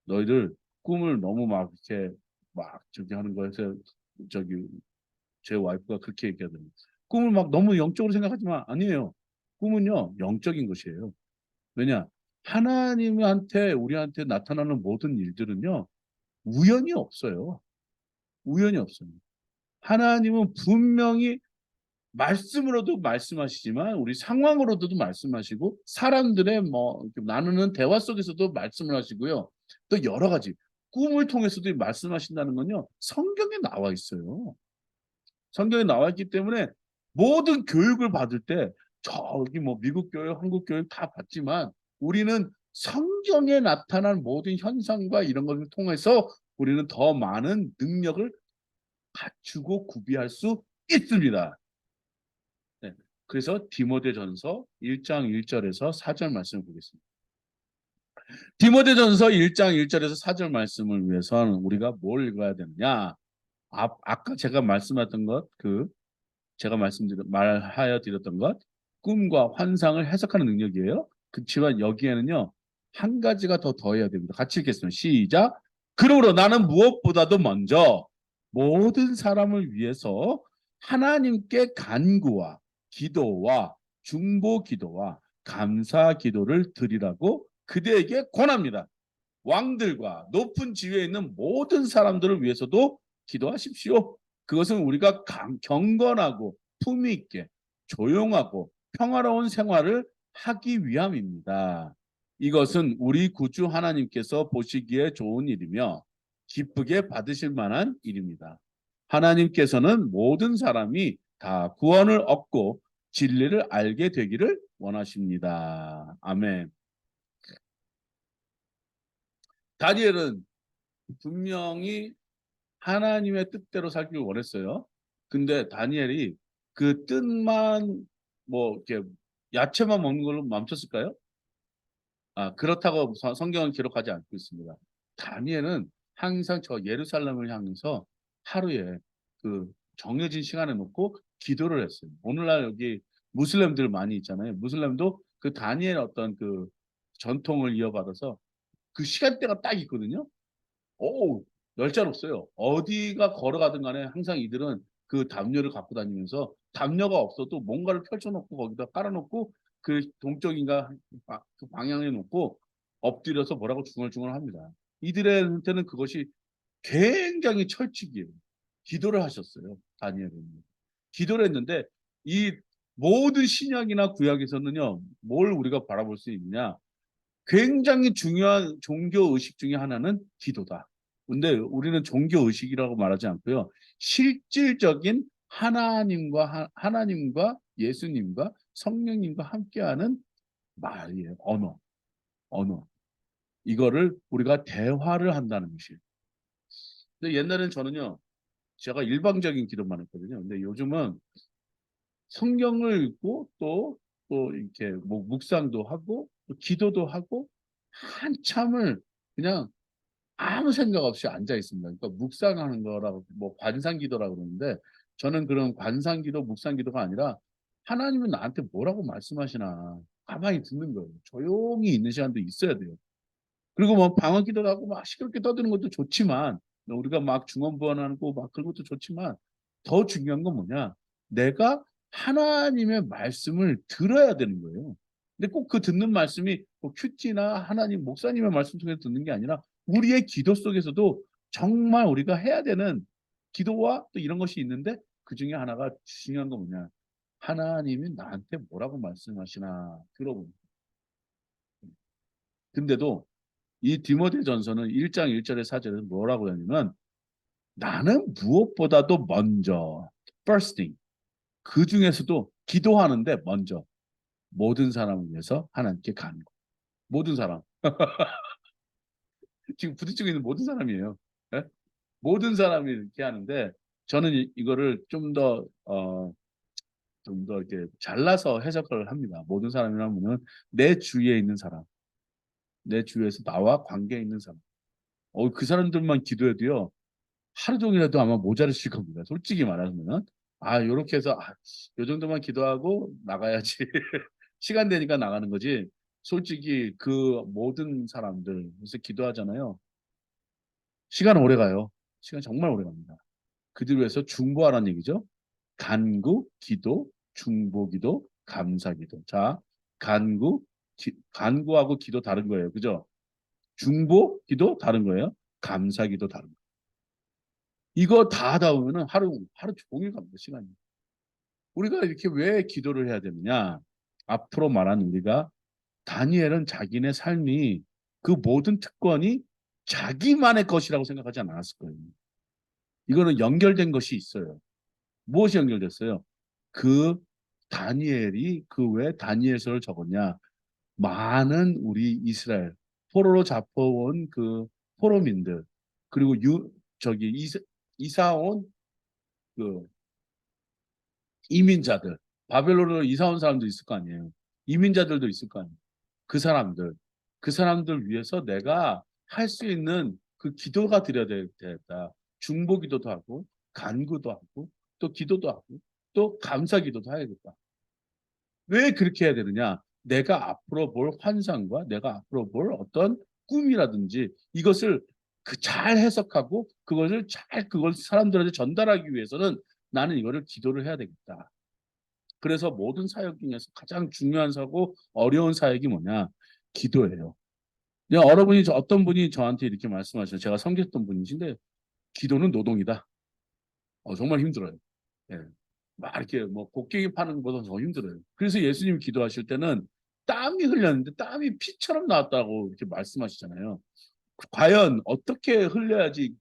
Speaker 1: 너희들 꿈을 너무 막 이렇게 막 저기 하는 거에서 저기 제 와이프가 그렇게 얘기하더니 꿈을 막 너무 영적으로 생각하지만 아니에요. 꿈은요 영적인 것이에요. 왜냐? 하나님한테 우리한테 나타나는 모든 일들은요 우연이 없어요. 우연이 없어요. 하나님은 분명히 말씀으로도 말씀하시지만 우리 상황으로도 말씀하시고 사람들의 뭐 나누는 대화 속에서도 말씀을 하시고요. 또 여러 가지 꿈을 통해서도 말씀하신다는 건요. 성경에 나와 있어요. 성경에 나와 있기 때문에 모든 교육을 받을 때 저기 뭐 미국 교육, 한국 교육 다 받지만 우리는 성경에 나타난 모든 현상과 이런 것을 통해서 우리는 더 많은 능력을 갖추고 구비할 수 있습니다. 네. 그래서 디모데전서 1장 1절에서 4절 말씀을 보겠습니다. 디모데전서 1장 1절에서 4절 말씀을 위해서는 우리가 뭘 읽어야 되느냐? 아까 제가 말씀했던 것, 제가 말하여 드렸던 것, 꿈과 환상을 해석하는 능력이에요. 그렇지만 여기에는요, 한 가지가 더 더해야 됩니다. 같이 읽겠습니다. 시작. 그러므로 나는 무엇보다도 먼저 모든 사람을 위해서 하나님께 간구와 기도와 중보 기도와 감사 기도를 드리라고 그대에게 권합니다. 왕들과 높은 지위에 있는 모든 사람들을 위해서도 기도하십시오. 그것은 우리가 경건하고 품위 있게 조용하고 평화로운 생활을 하기 위함입니다. 이것은 우리 구주 하나님께서 보시기에 좋은 일이며 기쁘게 받으실 만한 일입니다. 하나님께서는 모든 사람이 다 구원을 얻고 진리를 알게 되기를 원하십니다. 아멘. 다니엘은 분명히 하나님의 뜻대로 살기를 원했어요. 근데 다니엘이 그 뜻만 뭐 이렇게 야채만 먹는 걸로 멈췄을까요? 그렇다고 성경은 기록하지 않고 있습니다. 다니엘은 항상 저 예루살렘을 향해서 하루에 그 정해진 시간에 놓고 기도를 했어요. 오늘날 여기 무슬림들 많이 있잖아요. 무슬림도 그 다니엘 어떤 그 전통을 이어받아서 그 시간대가 딱 있거든요. 오, 얄짤없어요. 어디가 걸어가든 간에 항상 이들은 그 담요를 갖고 다니면서 담요가 없어도 뭔가를 펼쳐놓고 거기다 깔아놓고 그 동쪽인가 그 방향에 놓고 엎드려서 뭐라고 중얼중얼 합니다. 이들한테는 그것이 굉장히 철칙이에요. 기도를 하셨어요. 다니엘은. 기도를 했는데 이 모든 신약이나 구약에서는요. 뭘 우리가 바라볼 수 있느냐. 굉장히 중요한 종교 의식 중에 하나는 기도다. 근데 우리는 종교 의식이라고 말하지 않고요. 실질적인 하나님과 예수님과 성령님과 함께하는 말이에요. 언어. 이거를 우리가 대화를 한다는 것이에요. 근데 옛날엔 저는요. 제가 일방적인 기도만 했거든요. 근데 요즘은 성경을 읽고 또 이렇게 뭐 묵상도 하고 또 기도도 하고 한참을 그냥 아무 생각 없이 앉아 있습니다. 그러니까 묵상하는 거라고 뭐 관상기도라고 그러는데 저는 그런 관상기도, 묵상기도가 아니라 하나님은 나한테 뭐라고 말씀하시나 가만히 듣는 거예요. 조용히 있는 시간도 있어야 돼요. 그리고 뭐 방언기도도 하고 막 시끄럽게 떠드는 것도 좋지만 우리가 막 중언부언하고 막 그런 것도 좋지만 더 중요한 건 뭐냐? 내가 하나님의 말씀을 들어야 되는 거예요. 근데 꼭 그 듣는 말씀이 뭐 큐티나 하나님 목사님의 말씀 통해서 듣는 게 아니라 우리의 기도 속에서도 정말 우리가 해야 되는 기도와 또 이런 것이 있는데 그 중에 하나가 중요한 건 뭐냐? 하나님이 나한테 뭐라고 말씀하시나 들어보는. 근데도 이 디모데전서는 1장 1절에 4절에서 뭐라고 하냐면 나는 무엇보다도 먼저 first thing 그 중에서도 기도하는데 먼저 모든 사람을 위해서 하나님께 간구. 모든 사람. 지금 부딪히고 있는 모든 사람이에요. 예? 모든 사람이 이렇게 하는데 저는 이거를 좀 더 이렇게 잘라서 해석을 합니다. 모든 사람이라면 내 주위에 있는 사람, 내 주위에서 나와 관계 있는 사람. 그 사람들만 기도해도요. 하루 종일해도 아마 모자르실 겁니다. 솔직히 말하면. 요렇게 해서, 요 정도만 기도하고 나가야지. 시간 되니까 나가는 거지. 솔직히 그 모든 사람들, 그래서 기도하잖아요. 시간 오래 가요. 시간 정말 오래 갑니다. 그들 위해서 중보하라는 얘기죠. 간구, 기도, 중보 기도, 감사 기도. 자, 간구하고 기도 다른 거예요. 그죠? 중보 기도 다른 거예요. 감사 기도 다른 거예요. 이거 다 하다 보면은 하루 종일 갑니다, 시간이. 우리가 이렇게 왜 기도를 해야 되느냐? 앞으로 말한 우리가 다니엘은 자기네 삶이 그 모든 특권이 자기만의 것이라고 생각하지 않았을 거예요. 이거는 연결된 것이 있어요. 무엇이 연결됐어요? 그 다니엘이 그 왜 다니엘서를 적었냐? 많은 우리 이스라엘 포로로 잡혀온 그 포로민들 그리고 저기 이사 온그 이민자들 바벨론으로 이사 온 사람도 있을 거 아니에요. 이민자들도 있을 거 아니에요. 그 사람들 그 사람들 위해서 내가 할 수 있는 그 기도가 드려야 되겠다. 중보 기도도 하고 간구도 하고 또 기도도 하고 또 감사 기도도 해야겠다. 왜 그렇게 해야 되느냐? 내가 앞으로 볼 환상과 내가 앞으로 볼 어떤 꿈이라든지 이것을 잘 해석하고 그걸 사람들한테 전달하기 위해서는 나는 이거를 기도를 해야 되겠다. 그래서 모든 사역 중에서 가장 중요한 사고 어려운 사역이 뭐냐? 기도예요. 여러분이 어떤 분이 저한테 이렇게 말씀하셔요. 제가 섬겼던 분이신데 기도는 노동이다. 정말 힘들어요. 예. 막 이렇게 뭐 곡괭이 파는 것보다 더 힘들어요. 그래서 예수님 기도하실 때는 땀이 흘렸는데 땀이 피처럼 나왔다고 이렇게 말씀하시잖아요. 과연 어떻게 흘려야지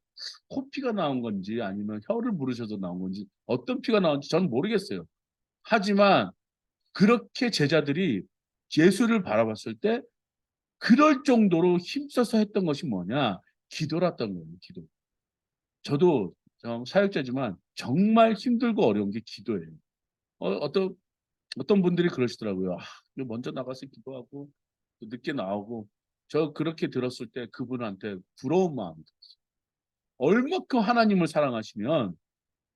Speaker 1: 코피가 나온 건지 아니면 혀를 부르셔서 나온 건지 어떤 피가 나온지 저는 모르겠어요. 하지만 그렇게 제자들이 예수를 바라봤을 때 그럴 정도로 힘써서 했던 것이 뭐냐? 기도랐던 거예요. 기도. 저도 사역자지만 정말 힘들고 어려운 게 기도예요. 어떤 분들이 그러시더라고요. 먼저 나가서 기도하고 또 늦게 나오고 저 그렇게 들었을 때 그분한테 부러운 마음이 들었어요. 얼마큼 하나님을 사랑하시면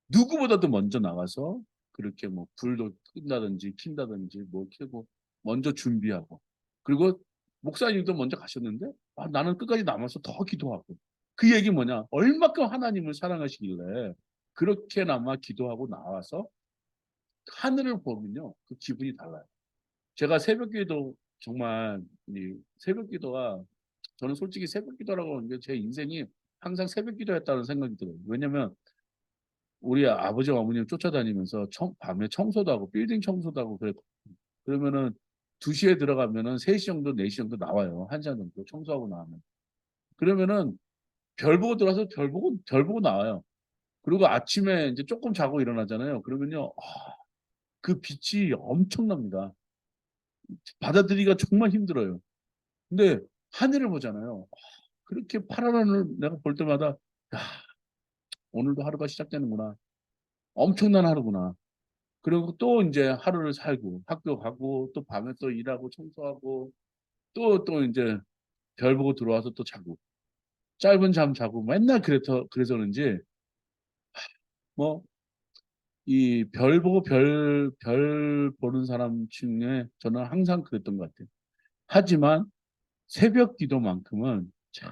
Speaker 1: 누구보다도 먼저 나가서 그렇게 뭐 불도 끈다든지 킨다든지 뭐 켜고 먼저 준비하고 그리고 목사님도 먼저 가셨는데 나는 끝까지 남아서 더 기도하고 그 얘기 뭐냐 얼마큼 하나님을 사랑하시길래 그렇게나마 기도하고 나와서 하늘을 보면요 그 기분이 달라요. 제가 새벽기도 정말 이 새벽기도가 저는 솔직히 새벽기도라고 하는 게 제 인생이 항상 새벽기도였다는 생각이 들어요. 왜냐면 우리 아버지와 어머님 쫓아다니면서 밤에 청소도 하고 빌딩 청소도 하고 그러면은 2시에 들어가면은 3시 정도 4시 정도 나와요. 1시간 정도 청소하고 나오면. 그러면은 별 보고 들어와서 별 보고 나와요. 그리고 아침에 이제 조금 자고 일어나잖아요. 그러면요. 그 빛이 엄청납니다. 받아들이기가 정말 힘들어요. 근데 하늘을 보잖아요. 그렇게 파란 하늘을 내가 볼 때마다 야, 오늘도 하루가 시작되는구나. 엄청난 하루구나. 그리고 또 이제 하루를 살고 학교 가고 또 밤에 또 일하고 청소하고 또 이제 별 보고 들어와서 또 자고 짧은 잠 자고 맨날 그래서 그런지 뭐 이 별 보고 별 보는 사람 중에 저는 항상 그랬던 것 같아요. 하지만 새벽 기도만큼은 참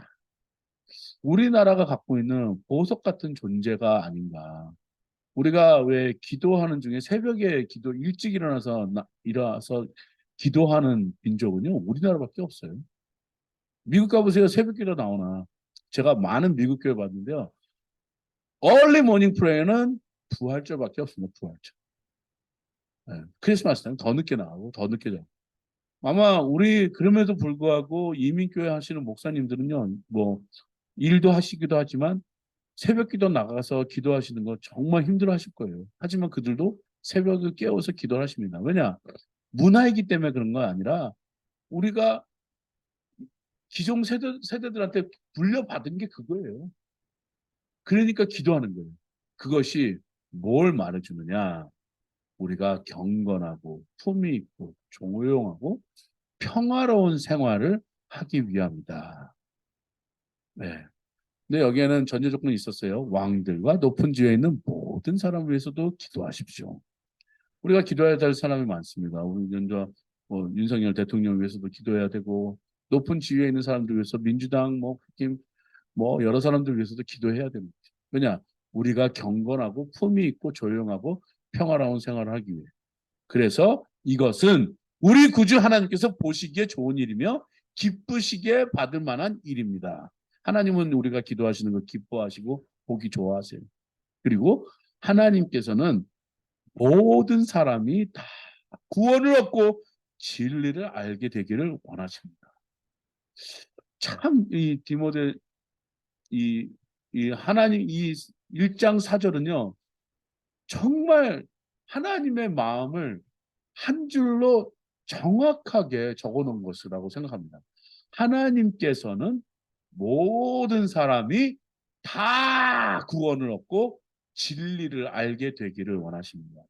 Speaker 1: 우리나라가 갖고 있는 보석 같은 존재가 아닌가. 우리가 왜 기도하는 중에 새벽에 일찍 일어나서 기도하는 민족은요 우리나라밖에 없어요. 미국 가보세요. 새벽 기도 나오나. 제가 많은 미국 교회 봤는데요. 얼리 모닝 프레이는 부활절밖에 없습니다. 부활절. 네. 크리스마스 때는 더 늦게 나오고 더 늦게 자고. 아마 우리 그럼에도 불구하고 이민교회 하시는 목사님들은요. 뭐 일도 하시기도 하지만 새벽 기도 나가서 기도하시는 거 정말 힘들어 하실 거예요. 하지만 그들도 새벽을 깨워서 기도를 하십니다. 왜냐? 문화이기 때문에 그런 거 아니라 우리가 기존 세대들한테 물려받은 게 그거예요. 그러니까 기도하는 거예요. 그것이 뭘 말해주느냐? 우리가 경건하고 품위 있고 조용하고 평화로운 생활을 하기 위함이다. 네. 근데 여기에는 전제 조건이 있었어요. 왕들과 높은 지위에 있는 모든 사람을 위해서도 기도하십시오. 우리가 기도해야 될 사람이 많습니다. 우리 먼저 윤석열 대통령 위해서도 기도해야 되고 높은 지위에 있는 사람들 위해서 민주당 국힘 여러 사람들 위해서도 기도해야 됩니다. 왜냐? 우리가 경건하고 품위 있고 조용하고 평화로운 생활을 하기 위해. 그래서 이것은 우리 구주 하나님께서 보시기에 좋은 일이며 기쁘시게 받을 만한 일입니다. 하나님은 우리가 기도하시는 걸 기뻐하시고 보기 좋아하세요. 그리고 하나님께서는 모든 사람이 다 구원을 얻고 진리를 알게 되기를 원하십니다. 참 이 디모데 이 하나님 이 1장 4절은요. 정말 하나님의 마음을 한 줄로 정확하게 적어 놓은 것이라고 생각합니다. 하나님께서는 모든 사람이 다 구원을 얻고 진리를 알게 되기를 원하십니다.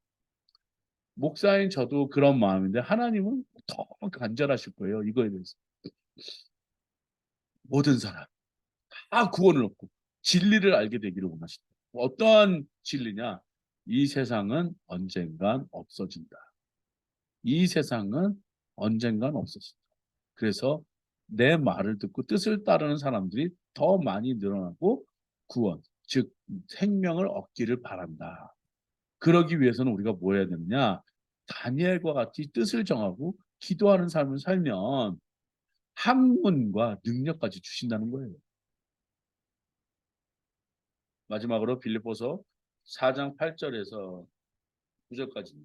Speaker 1: 목사인 저도 그런 마음인데 하나님은 더 간절하실 거예요. 이거에 대해서. 모든 사람 다 구원을 얻고 진리를 알게 되기를 원하신다. 어떠한 진리냐? 이 세상은 언젠간 없어진다. 이 세상은 언젠간 없어진다. 그래서 내 말을 듣고 뜻을 따르는 사람들이 더 많이 늘어나고 구원, 즉 생명을 얻기를 바란다. 그러기 위해서는 우리가 뭐 해야 되느냐? 다니엘과 같이 뜻을 정하고 기도하는 삶을 살면 학문과 능력까지 주신다는 거예요. 마지막으로 빌립보서 4장 8절에서 9절까지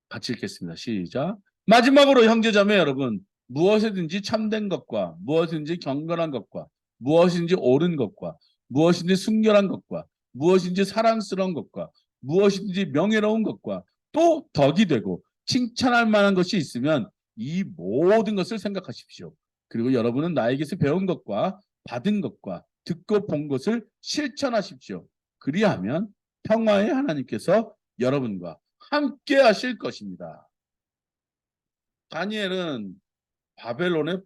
Speaker 1: 같이 읽겠습니다. 시작. 마지막으로 형제자매 여러분, 무엇이든지 참된 것과 무엇이든지 경건한 것과 무엇이든지 옳은 것과 무엇이든지 순결한 것과 무엇이든지 사랑스러운 것과 무엇이든지 명예로운 것과 또 덕이 되고 칭찬할 만한 것이 있으면 이 모든 것을 생각하십시오. 그리고 여러분은 나에게서 배운 것과 받은 것과 듣고 본 것을 실천하십시오. 그리하면 평화의 하나님께서 여러분과 함께 하실 것입니다. 다니엘은 바벨론의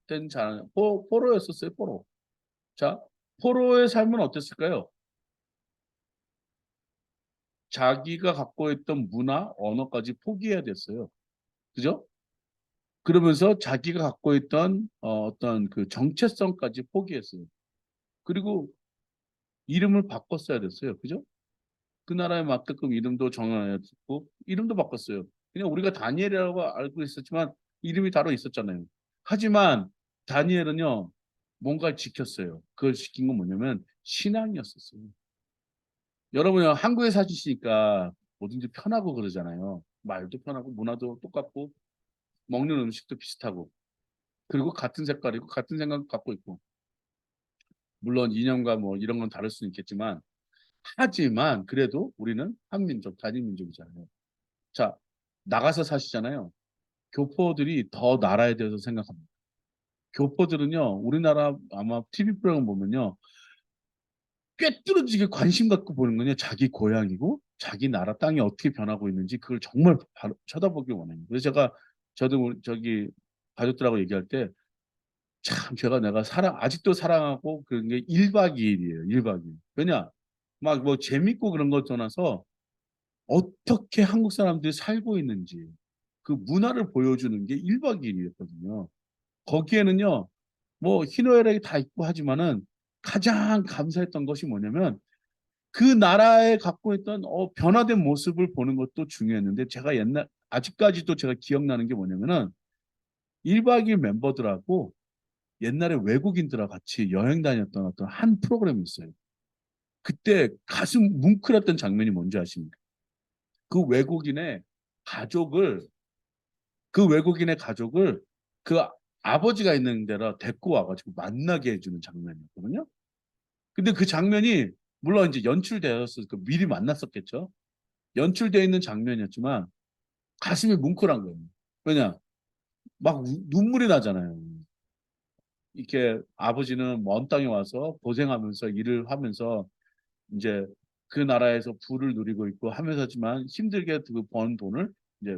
Speaker 1: 포로였었어요. 포로. 자, 포로의 삶은 어땠을까요? 자기가 갖고 있던 문화, 언어까지 포기해야 됐어요. 그죠? 그러면서 자기가 갖고 있던 어떤 그 정체성까지 포기했어요. 그리고 이름을 바꿨어야 됐어요. 그죠? 그 나라에 맞게끔 이름도 정해야 됐고 이름도 바꿨어요. 그냥 우리가 다니엘이라고 알고 있었지만 이름이 따로 있었잖아요. 하지만 다니엘은요. 뭔가를 지켰어요. 그걸 지킨 건 뭐냐면 신앙이었었어요. 여러분이 한국에 사시니까 뭐든지 편하고 그러잖아요. 말도 편하고 문화도 똑같고 먹는 음식도 비슷하고 그리고 같은 색깔이고 같은 생각 갖고 있고 물론 이념과 뭐 이런 건 다를 수는 있겠지만 하지만 그래도 우리는 한민족, 단일민족이잖아요. 자, 나가서 사시잖아요. 교포들이 더 나라에 대해서 생각합니다. 교포들은요, 우리나라 아마 TV 프로그램 보면요, 꿰뚫어지게 관심 갖고 보는 건요, 자기 고향이고, 자기 나라 땅이 어떻게 변하고 있는지 그걸 정말 바로 쳐다보길 원해요. 그래서 저도 저기 가족들하고 얘기할 때, 참, 내가 아직도 사랑하고 그런 게 1박 2일이에요, 1박 2일. 왜냐? 막 뭐 재밌고 그런 것 떠나서 어떻게 한국 사람들이 살고 있는지 그 문화를 보여주는 게 1박 2일이었거든요. 거기에는요, 뭐 희노애락이 다 있고 하지만은 가장 감사했던 것이 뭐냐면 그 나라에 갖고 있던 변화된 모습을 보는 것도 중요했는데 제가 아직까지도 제가 기억나는 게 뭐냐면은 1박 2일 멤버들하고 옛날에 외국인들하고 같이 여행 다녔던 어떤 한 프로그램이 있어요. 그때 가슴 뭉클했던 장면이 뭔지 아십니까? 그 외국인의 가족을 그 외국인의 가족을 그 아버지가 있는 데라 데리고 와가지고 만나게 해주는 장면이었거든요. 근데 그 장면이 물론 이제 연출되었을 그 미리 만났었겠죠. 연출되어 있는 장면이었지만 가슴이 뭉클한 거예요. 왜냐? 막 눈물이 나잖아요. 이렇게 아버지는 먼 땅에 와서 고생하면서 일을 하면서 이제 그 나라에서 부를 누리고 있고 하면서지만 힘들게 번 돈을 이제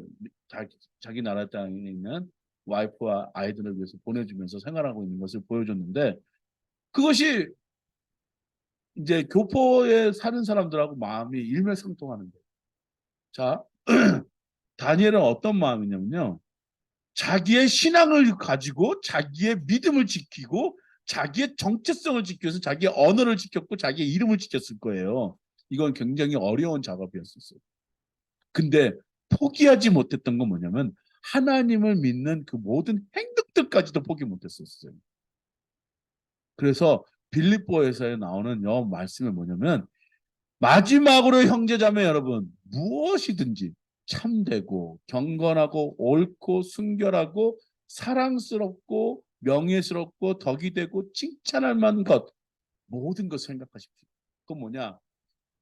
Speaker 1: 자기 나라 땅에 있는 와이프와 아이들을 위해서 보내주면서 생활하고 있는 것을 보여줬는데 그것이 이제 교포에 사는 사람들하고 마음이 일맥상통하는 거예요. 자, 다니엘은 어떤 마음이냐면요. 자기의 신앙을 가지고 자기의 믿음을 지키고 자기의 정체성을 지켜서 자기의 언어를 지켰고 자기의 이름을 지켰을 거예요. 이건 굉장히 어려운 작업이었었어요. 근데 포기하지 못했던 건 뭐냐면 하나님을 믿는 그 모든 행동들까지도 포기 못했었어요. 그래서 빌립보에서 나오는 요 말씀이 뭐냐면 마지막으로 형제자매 여러분 무엇이든지 참되고 경건하고 옳고 순결하고 사랑스럽고 명예스럽고 덕이 되고 칭찬할 만한 것 모든 것 생각하십시오. 그건 뭐냐?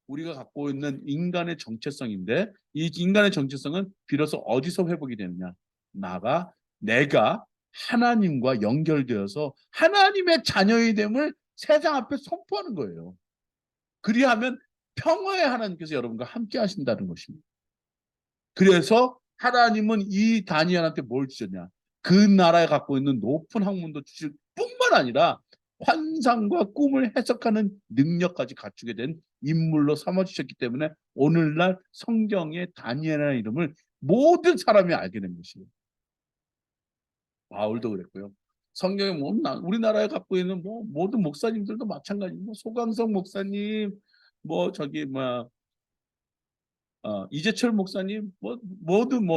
Speaker 1: 우리가 갖고 있는 인간의 정체성인데 이 인간의 정체성은 비로소 어디서 회복이 되느냐? 내가 하나님과 연결되어서 하나님의 자녀의 됨을 세상 앞에 선포하는 거예요. 그리하면 평화의 하나님께서 여러분과 함께 하신다는 것입니다. 그래서 하나님은 이 다니엘한테 뭘 주셨냐? 그 나라에 갖고 있는 높은 학문도 주실 뿐만 아니라 환상과 꿈을 해석하는 능력까지 갖추게 된 인물로 삼아주셨기 때문에 오늘날 성경의 다니엘이라는 이름을 모든 사람이 알게 된 것이에요. 바울도 그랬고요. 성경에 우리나라에 갖고 있는 모든 목사님들도 마찬가지고 소강성 목사님, 저기 이재철 목사님, 모든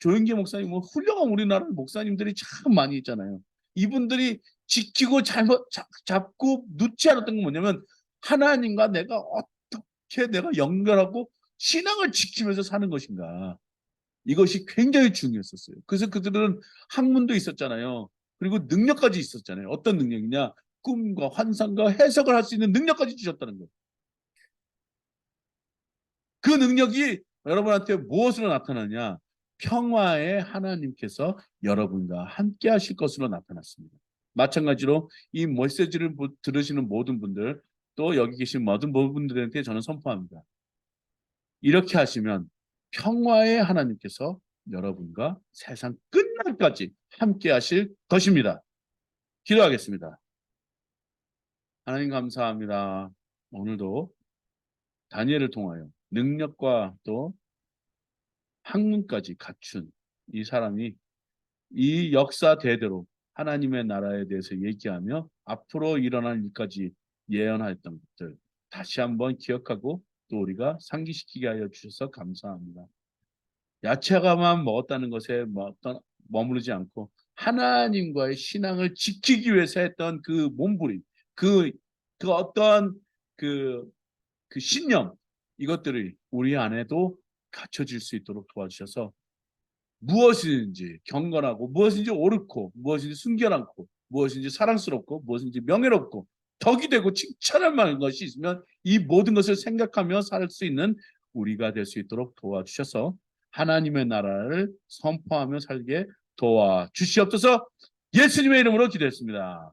Speaker 1: 조영기 목사님, 훌륭한 우리나라 목사님들이 참 많이 있잖아요. 이분들이 지키고 잡고 놓지 않았던 건 뭐냐면 하나님과 내가 어떻게 내가 연결하고 신앙을 지키면서 사는 것인가. 이것이 굉장히 중요했었어요. 그래서 그들은 학문도 있었잖아요. 그리고 능력까지 있었잖아요. 어떤 능력이냐? 꿈과 환상과 해석을 할 수 있는 능력까지 주셨다는 거예요. 그 능력이 여러분한테 무엇으로 나타나냐? 평화의 하나님께서 여러분과 함께 하실 것으로 나타났습니다. 마찬가지로 이 메시지를 들으시는 모든 분들, 또 여기 계신 모든 분들한테 저는 선포합니다. 이렇게 하시면 평화의 하나님께서 여러분과 세상 끝날까지 함께 하실 것입니다. 기도하겠습니다. 하나님 감사합니다. 오늘도 다니엘을 통하여 능력과 또 학문까지 갖춘 이 사람이 이 역사 대대로 하나님의 나라에 대해서 얘기하며 앞으로 일어날 일까지 예언하였던 것들 다시 한번 기억하고 또 우리가 상기시키게 하여 주셔서 감사합니다. 야채가만 먹었다는 것에 머무르지 않고 하나님과의 신앙을 지키기 위해서 했던 그 몸부림, 그 어떤 그 신념 이것들이 우리 안에도 갖춰질 수 있도록 도와주셔서 무엇이든지 경건하고 무엇인지 옳고 무엇인지 순결하고 무엇인지 사랑스럽고 무엇인지 명예롭고 덕이 되고 칭찬할 만한 것이 있으면 이 모든 것을 생각하며 살 수 있는 우리가 될 수 있도록 도와주셔서 하나님의 나라를 선포하며 살게 도와주시옵소서. 예수님의 이름으로 기도했습니다.